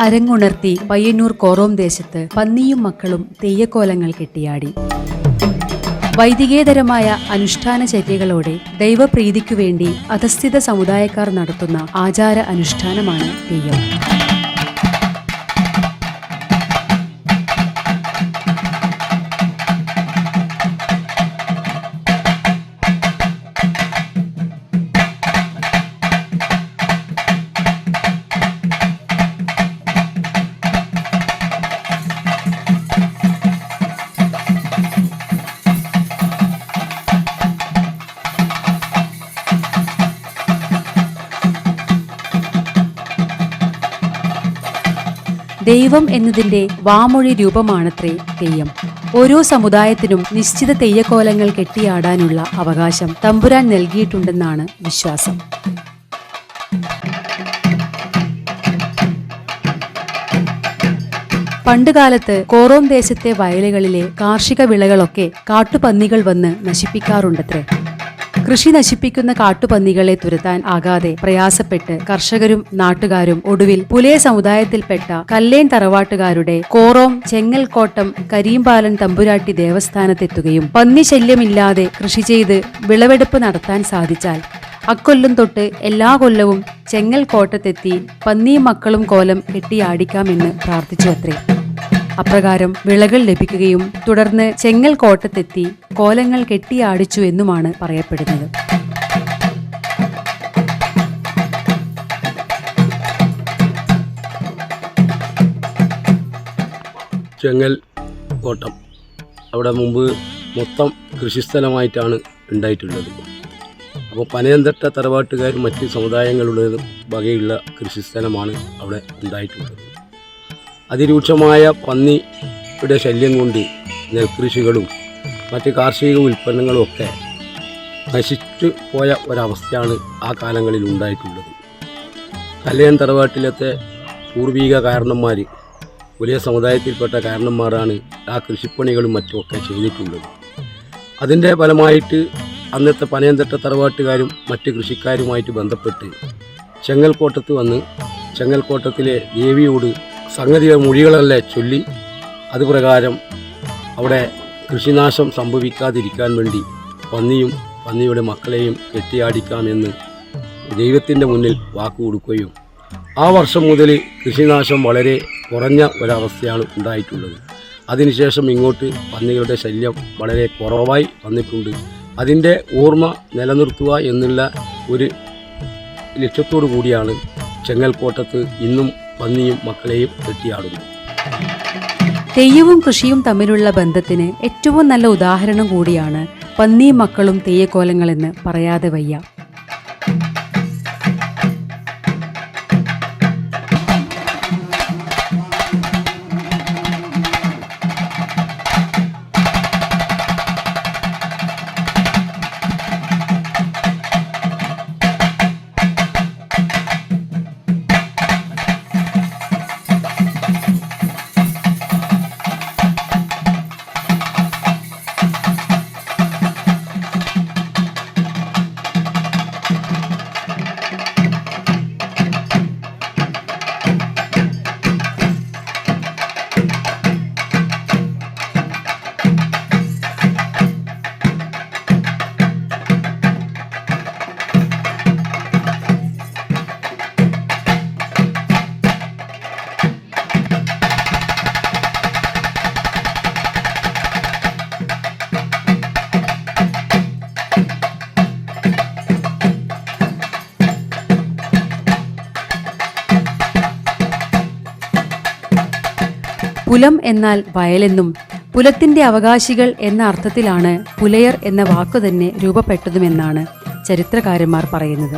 അരങ്ങുണർത്തി പയ്യന്നൂർ കോറോം ദേശത്ത് പന്നിയും മക്കളും തെയ്യക്കോലങ്ങൾ കെട്ടിയാടി. വൈദികേതരമായ അനുഷ്ഠാനചര്യകളോടെ ദൈവപ്രീതിക്കുവേണ്ടി അധസ്ഥിത സമുദായക്കാർ നടത്തുന്ന ആചാര അനുഷ്ഠാനമാണ് തെയ്യം. ദൈവം എന്നതിന്റെ വാമൊഴി രൂപമാണത്രേ തെയ്യം. ഓരോ സമുദായത്തിനും നിശ്ചിത തെയ്യക്കോലങ്ങൾ കെട്ടിയാടാനുള്ള അവകാശം തമ്പുരാൻ നൽകിയിട്ടുണ്ടെന്നാണ് വിശ്വാസം. പണ്ടുകാലത്ത് കോറോം ദേശത്തെ വയലുകളിലെ കാർഷിക വിളകളൊക്കെ കാട്ടുപന്നികൾ വന്ന് നശിപ്പിക്കാറുണ്ടത്രേ. കൃഷി നശിപ്പിക്കുന്ന കാട്ടുപന്നികളെ തുരത്താൻ ആകാതെ പ്രയാസപ്പെട്ട് കർഷകരും നാട്ടുകാരും ഒടുവിൽ പുലയ സമുദായത്തിൽപ്പെട്ട കല്ലേൻ തറവാട്ടുകാരുടെ കോറോം ചെങ്ങൽക്കോട്ടം കരീംപാലൻ തമ്പുരാട്ടി ദേവസ്ഥാനത്തെത്തുകയും പന്നി ശല്യമില്ലാതെ കൃഷി ചെയ്ത് വിളവെടുപ്പ് നടത്താൻ സാധിച്ചാൽ അക്കൊല്ലം തൊട്ട് എല്ലാ കൊല്ലവും ചെങ്ങൽക്കോട്ടത്തെത്തി പന്നിയും മക്കളും കോലം കെട്ടിയാടിക്കാമെന്ന് പ്രാർത്ഥിച്ചു അത്രേ. അപ്രകാരം വിളകൾ ലഭിക്കുകയും തുടർന്ന് ചെങ്ങൽക്കോട്ടത്തെത്തി കോലങ്ങൾ കെട്ടിയാടിച്ചു എന്നുമാണ് പറയപ്പെടുന്നത്. ചെങ്ങൽക്കോട്ടം അവിടെ മുമ്പ് മൊത്തം കൃഷിസ്ഥലമായിട്ടാണ് ഉണ്ടായിട്ടുള്ളത്. അപ്പോൾ പനയന്തട്ട തറവാട്ടുകാരും മറ്റ് സമുദായങ്ങളുടെ വകയുള്ള കൃഷിസ്ഥലമാണ് അവിടെ ഉണ്ടായിട്ടുള്ളത്. അതിരൂക്ഷമായ പന്നിയുടെ ശല്യം കൊണ്ട് നെൽകൃഷികളും മറ്റ് കാർഷിക ഉൽപ്പന്നങ്ങളും ഒക്കെ നശിച്ചു പോയ ഒരവസ്ഥയാണ് ആ കാലങ്ങളിൽ ഉണ്ടായിട്ടുള്ളത്. കല്ലേൻ തറവാട്ടിലത്തെ പൂർവിക കാരണന്മാർ, വലിയ സമുദായത്തിൽപ്പെട്ട കാരണന്മാരാണ് ആ കൃഷിപ്പണികളും മറ്റുമൊക്കെ ചെയ്തിട്ടുള്ളത്. അതിൻ്റെ ഫലമായിട്ട് അന്നത്തെ പനയന്തട്ട തറവാട്ടുകാരും മറ്റ് കൃഷിക്കാരുമായിട്ട് ബന്ധപ്പെട്ട് ചെങ്ങൽക്കോട്ടത്ത് വന്ന് ചെങ്ങൽക്കോട്ടത്തിലെ ദേവിയോട് സംഗതിയുടെ മൊഴികളല്ലേ ചൊല്ലി അതുപ്രകാരം അവിടെ കൃഷിനാശം സംഭവിക്കാതിരിക്കാൻ വേണ്ടി പന്നിയും പന്നിയുടെ മക്കളെയും കെട്ടിയാടിക്കാമെന്ന് ദൈവത്തിൻ്റെ മുന്നിൽ വാക്കു കൊടുക്കുകയും ആ വർഷം മുതൽ കൃഷിനാശം വളരെ കുറഞ്ഞ ഒരവസ്ഥയാണ് ഉണ്ടായിട്ടുള്ളത്. അതിനുശേഷം ഇങ്ങോട്ട് പന്നികളുടെ ശല്യം വളരെ കുറവായി വന്നിട്ടുണ്ട്. അതിൻ്റെ ഓർമ്മ നിലനിർത്തുക എന്നുള്ള ഒരു ലക്ഷ്യത്തോടു കൂടിയാണ് ചെങ്ങൽക്കോട്ടത്ത് ഇന്നും പന്നിയും മക്കളെയും കെട്ടിയാടുന്നു. തെയ്യവും കൃഷിയും തമ്മിലുള്ള ബന്ധത്തിന് ഏറ്റവും നല്ല ഉദാഹരണം കൂടിയാണ് പന്നിയും മക്കളും തെയ്യക്കോലങ്ങളെന്ന് പറയാതെ വയ്യ. പുലം എന്നാൽ വയലെന്നും പുലത്തിന്റെ അവകാശികൾ എന്ന അർത്ഥത്തിലാണ് പുലയർ എന്ന വാക്കു തന്നെ രൂപപ്പെട്ടതുമെന്നാണ് ചരിത്രകാരന്മാർ പറയുന്നത്.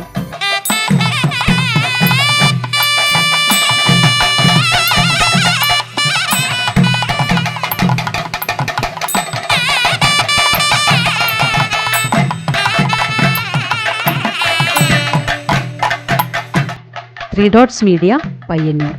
Three dots media, Payyanur.